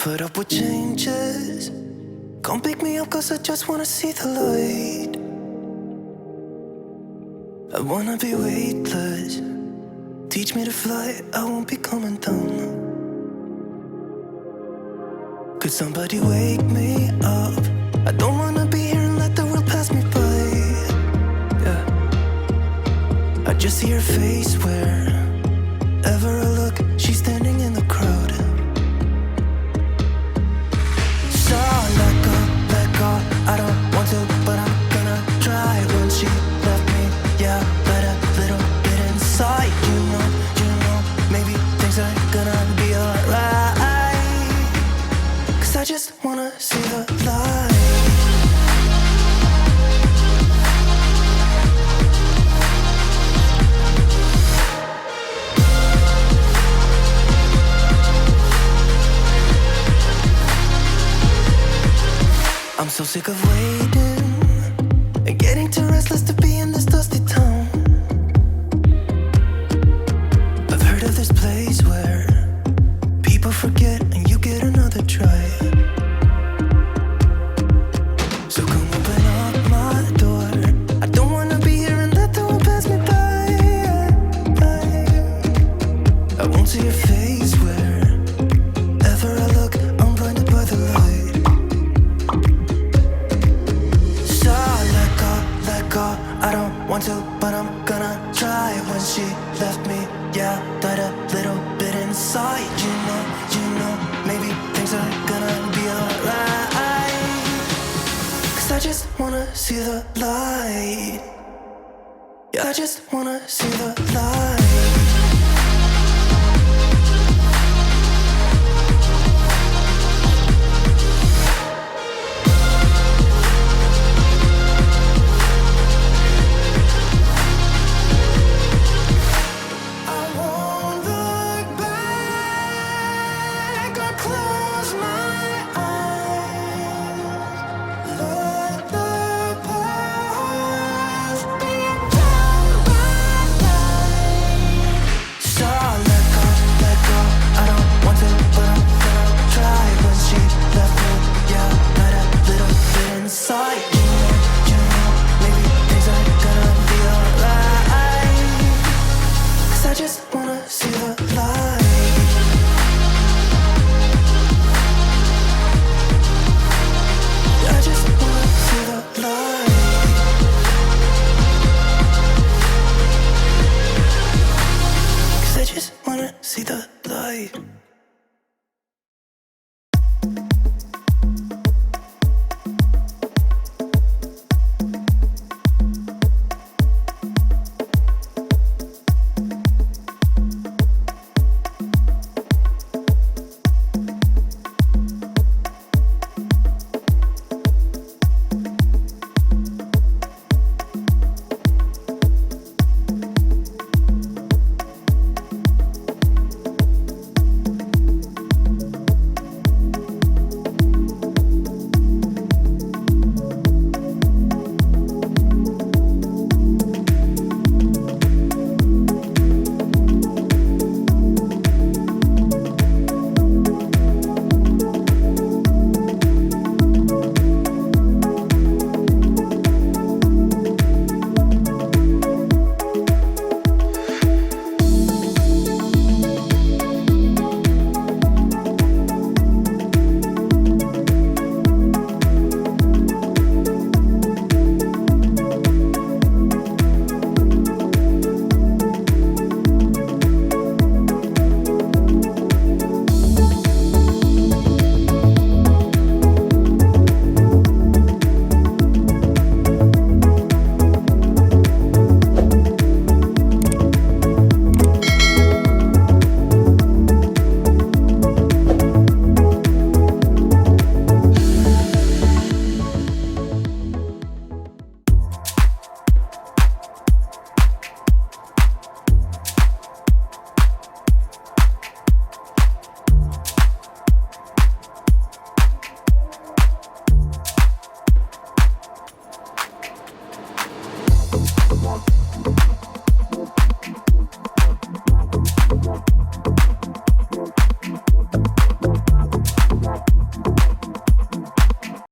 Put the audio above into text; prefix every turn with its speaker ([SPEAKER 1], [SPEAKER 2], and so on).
[SPEAKER 1] Put up with changes. Come pick me up cause I just wanna see the light. I wanna be weightless. Teach me to fly, I won't be coming down. Could somebody wake me up? I don't wanna be here and let the world pass me by. Yeah. I just see her face wherever I look. She's standing in the crowd. I don't want to, but I'm gonna try. When she left me, yeah, let a little bit inside. You know, maybe things are gonna be alright. Cause I just wanna see the light. I'm so sick of waiting and getting too restless to be in this dusty town. I've heard of this place where people forget and you get another try. So come open up my door. I don't wanna be here and let the world pass me by. I won't see your face wherever I look. I'm blinded by the light. I don't want to, but I'm gonna try. When she left me, yeah, died a little bit inside. You know, maybe things are gonna be alright. Cause I just wanna see the light. Yeah, I just wanna see the light. See the light.